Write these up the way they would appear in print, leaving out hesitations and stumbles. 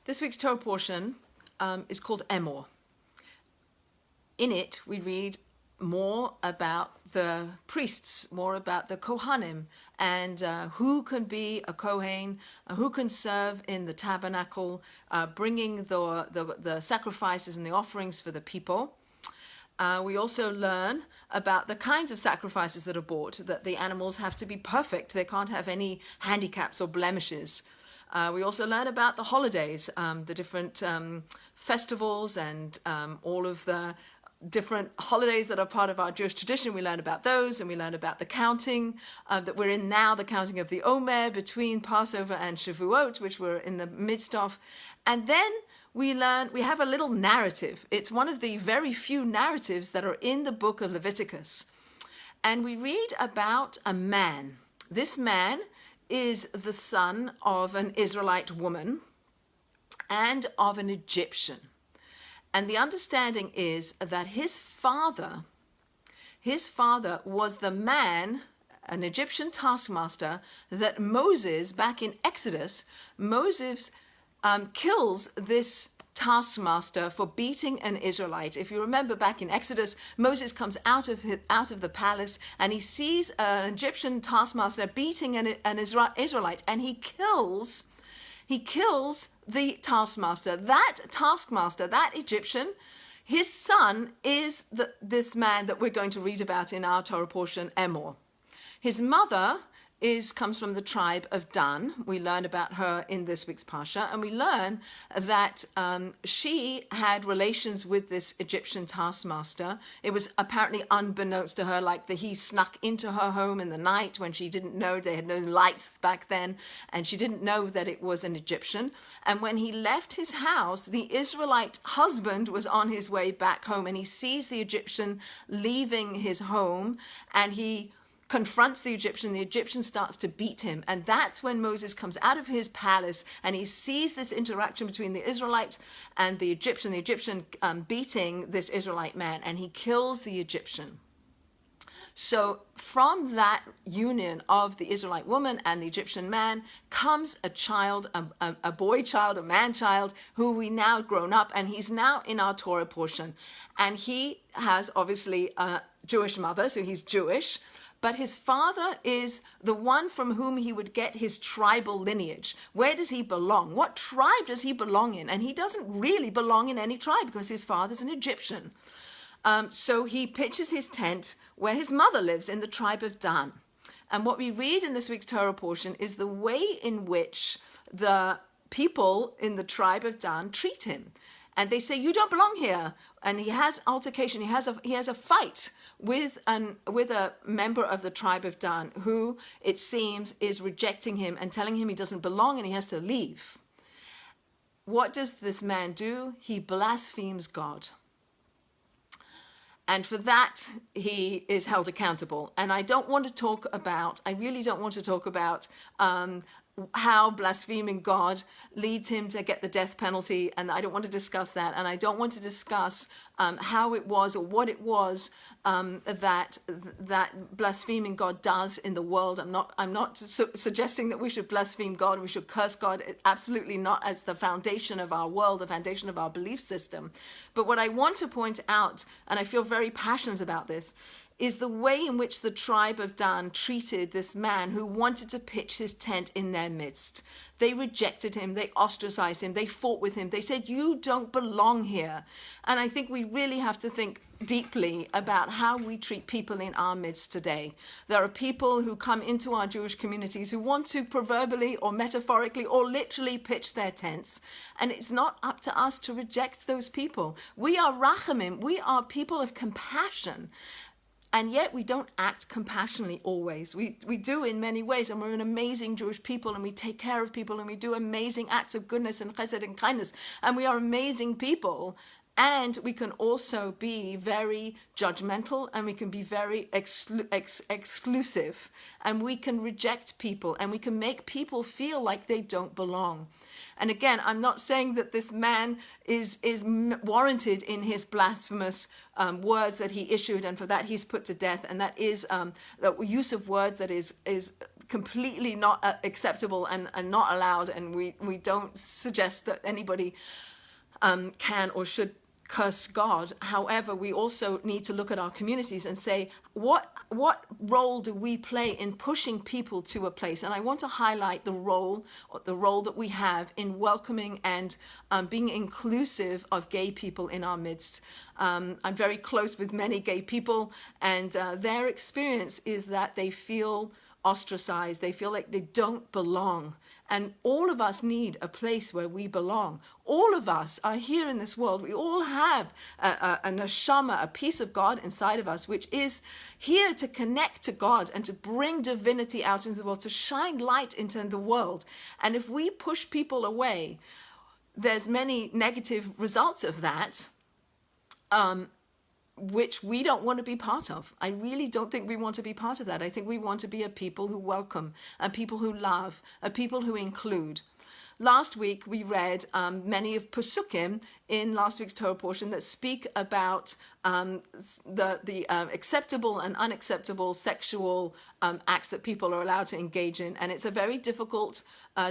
This week's Torah portion is called Emor. In it, we read more about the priests, more about the Kohanim, and who can be a Kohen, who can serve in the tabernacle, bringing the sacrifices and the offerings for the people. We also learn about the kinds of sacrifices that are brought, that the animals have to be perfect. They can't have any handicaps or blemishes. We also learn about the holidays, the different festivals and all of the different holidays that are part of our Jewish tradition. We learn about those, and we learn about the counting that we're in now, the counting of the Omer between Passover and Shavuot, which we're in the midst of. And then we have a little narrative. It's one of the very few narratives that are in the book of Leviticus. And we read about a man. This man is the son of an Israelite woman and of an Egyptian. And the understanding is that his father was the man, an Egyptian taskmaster, that Moses, back in Exodus, Moses kills this taskmaster for beating an Israelite. If you remember back in Exodus, Moses comes out of the palace and he sees an Egyptian taskmaster beating an Israelite, and he kills the taskmaster. That taskmaster, that Egyptian, his son is this man that we're going to read about in our Torah portion, Emor. His mother comes from the tribe of Dan. We learn about her in this week's Parshat, and we learn that she had relations with this Egyptian taskmaster. It was apparently unbeknownst to her, like he snuck into her home in the night when she didn't know. They had no lights back then, and she didn't know that it was an Egyptian. And when he left his house, the Israelite husband was on his way back home, and he sees the Egyptian leaving his home, and he confronts the Egyptian starts to beat him. And that's when Moses comes out of his palace and he sees this interaction between the Israelite and the Egyptian beating this Israelite man, and he kills the Egyptian. So from that union of the Israelite woman and the Egyptian man comes a child, a boy child, a man child, who we now grown up, and he's now in our Torah portion. And he has obviously a Jewish mother, so he's Jewish. But his father is the one from whom he would get his tribal lineage. Where does he belong? What tribe does he belong in? And he doesn't really belong in any tribe because his father's an Egyptian. So he pitches his tent where his mother lives, in the tribe of Dan. And what we read in this week's Torah portion is the way in which the people in the tribe of Dan treat him. And they say, "You don't belong here." And he has altercation. He has a fight with a member of the tribe of Dan, who it seems is rejecting him and telling him he doesn't belong and he has to leave. What does this man do? He blasphemes God. And for that, he is held accountable. And I really don't want to talk about how blaspheming God leads him to get the death penalty, and I don't want to discuss that, and I don't want to discuss how it was or what it was that blaspheming God does in the world. I'm not suggesting that we should blaspheme God, we should curse God, absolutely not, as the foundation of our world, the foundation of our belief system. But what I want to point out, and I feel very passionate about this, is the way in which the tribe of Dan treated this man who wanted to pitch his tent in their midst. They rejected him, they ostracized him, they fought with him, they said, "You don't belong here." And I think we really have to think deeply about how we treat people in our midst today. There are people who come into our Jewish communities who want to proverbially or metaphorically or literally pitch their tents, and it's not up to us to reject those people. We are rachamim, we are people of compassion. And yet we don't act compassionately always. We do in many ways, and we're an amazing Jewish people, and we take care of people, and we do amazing acts of goodness and chesed and kindness, and we are amazing people. And we can also be very judgmental, and we can be very exclusive, and we can reject people, and we can make people feel like they don't belong. And again, I'm not saying that this man is warranted in his blasphemous words that he issued, and for that he's put to death. And that is the use of words that is completely not acceptable and not allowed, and we don't suggest that anybody can or should curse God. However, we also need to look at our communities and say, what role do we play in pushing people to a place? And I want to highlight the role that we have in welcoming and being inclusive of gay people in our midst. I'm very close with many gay people, and their experience is that they feel ostracized. They feel like they don't belong. And all of us need a place where we belong. All of us are here in this world. We all have a neshama, a piece of God inside of us, which is here to connect to God and to bring divinity out into the world, to shine light into the world. And if we push people away, there's many negative results of that, which we don't want to be part of. I really don't think we want to be part of that. I think we want to be a people who welcome, a people who love, a people who include. Last week we read many of Pesukim in last week's Torah portion that speak about the acceptable and unacceptable sexual acts that people are allowed to engage in. And it's a very difficult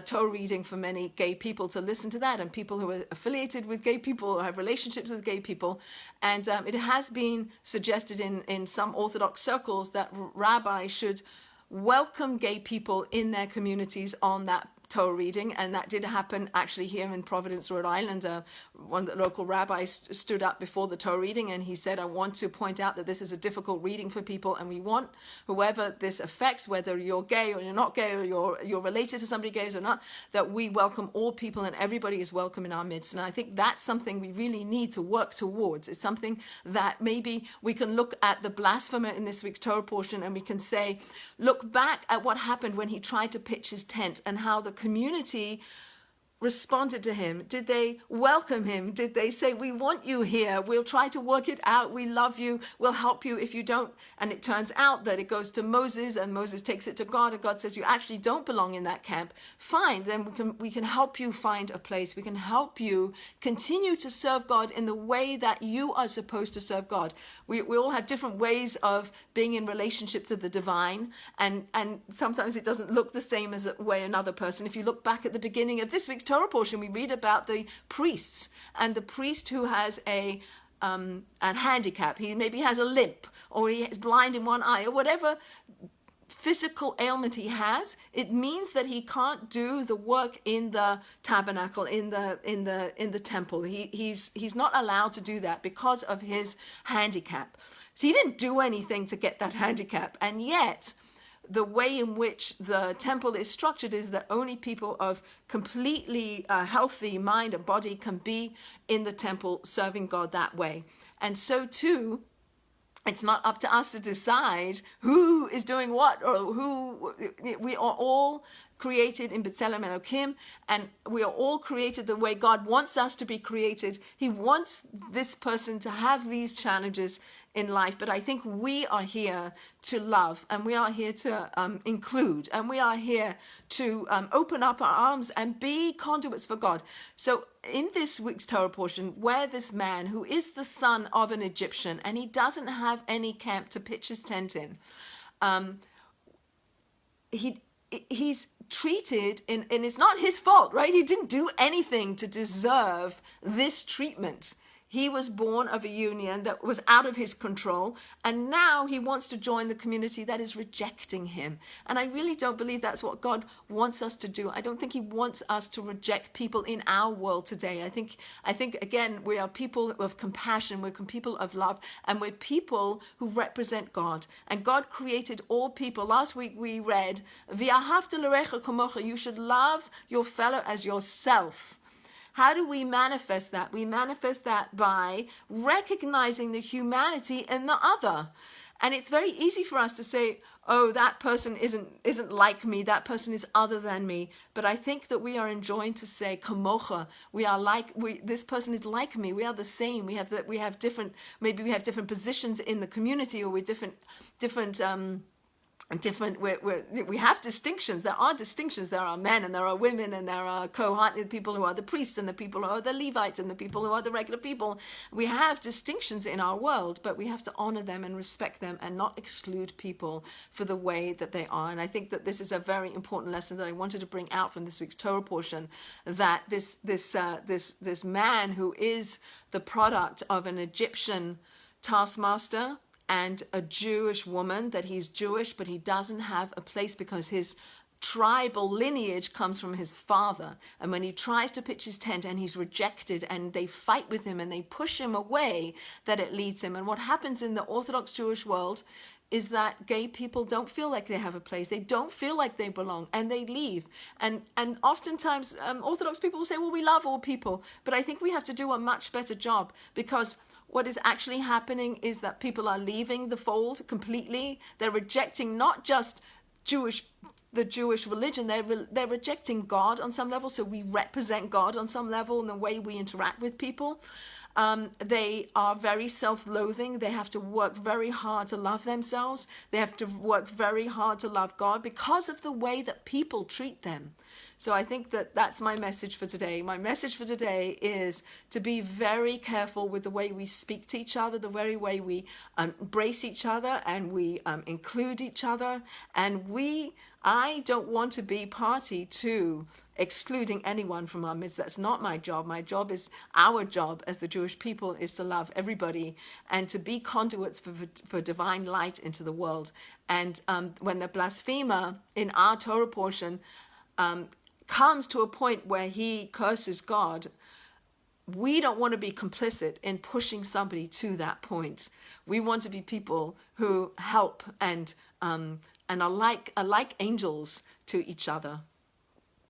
Torah reading for many gay people to listen to that, and people who are affiliated with gay people or have relationships with gay people. And it has been suggested in some Orthodox circles that rabbis should welcome gay people in their communities on that Torah reading, and that did happen actually here in Providence, Rhode Island. One of the local rabbis stood up before the Torah reading, and he said, I want to point out that this is a difficult reading for people, and we want whoever this affects, whether you're gay or you're not gay, or you're related to somebody gay or not, that we welcome all people and everybody is welcome in our midst. And I think that's something we really need to work towards. It's something that maybe we can look at the blasphemer in this week's Torah portion, and we can say, look back at what happened when he tried to pitch his tent and how the community responded to him. Did they welcome him? Did they say, we want you here, we'll try to work it out, we love you, we'll help you if you don't? And it turns out that it goes to Moses, and Moses takes it to God, and God says, you actually don't belong in that camp. Fine, then we can help you find a place. We can help you continue to serve God in the way that you are supposed to serve God. We all have different ways of being in relationship to the divine, and sometimes it doesn't look the same as the way another person. If you look back at the beginning of this week's Torah portion, we read about the priests, and the priest who has a handicap. He maybe has a limp, or he is blind in one eye, or whatever physical ailment he has. It means that he can't do the work in the tabernacle, in the temple. He's not allowed to do that because of his handicap. So he didn't do anything to get that handicap, and yet the way in which the temple is structured is that only people of completely healthy mind and body can be in the temple serving God that way. And so too, it's not up to us to decide who is doing what, or who. We are all created in B'Tselem Elokim, and we are all created the way God wants us to be created. He wants this person to have these challenges in life, but I think we are here to love, and we are here to include, and we are here to open up our arms and be conduits for God. So in this week's Torah portion, where this man who is the son of an Egyptian, and he doesn't have any camp to pitch his tent in, he's treated and it's not his fault, right? He didn't do anything to deserve this treatment. He was born of a union that was out of his control, and now he wants to join the community that is rejecting him. And I really don't believe that's what God wants us to do. I don't think he wants us to reject people in our world today. I think again, we are people of compassion, we're people of love, and we're people who represent God. And God created all people. Last week we read, "V'ahavta l'recha kamocha," you should love your fellow as yourself. How do we manifest that? We manifest that by recognizing the humanity in the other. And it's very easy for us to say, oh, that person isn't like me, that person is other than me. But I think that we are enjoined to say, kamocha, this person is like me, we are the same. We have different positions in the community, or we're different different, we have distinctions. There are distinctions. There are men and there are women and there are Kohanim, people who are the priests, and the people who are the Levites, and the people who are the regular people. We have distinctions in our world, but we have to honor them and respect them and not exclude people for the way that they are. And I think that this is a very important lesson that I wanted to bring out from this week's Torah portion, that this man who is the product of an Egyptian taskmaster and a Jewish woman, that he's Jewish, but he doesn't have a place because his tribal lineage comes from his father. And when he tries to pitch his tent and he's rejected and they fight with him and they push him away, that it leads him. And what happens in the Orthodox Jewish world is that gay people don't feel like they have a place. They don't feel like they belong, and they leave. And oftentimes Orthodox people will say, well, we love all people. But I think we have to do a much better job, because what is actually happening is that people are leaving the fold completely. They're rejecting not just the Jewish religion, they're rejecting God on some level. So we represent God on some level in the way we interact with people. They are very self-loathing. They have to work very hard to love themselves. They have to work very hard to love God because of the way that people treat them. So I think that that's my message for today. My message for today is to be very careful with the way we speak to each other, the very way we embrace each other and we include each other. And I don't want to be party to excluding anyone from our midst. That's not my job. My job is, our job as the Jewish people is to love everybody and to be conduits for divine light into the world. And when the blasphemer in our Torah portion comes to a point where he curses God, we don't want to be complicit in pushing somebody to that point. We want to be people who help and are like angels to each other.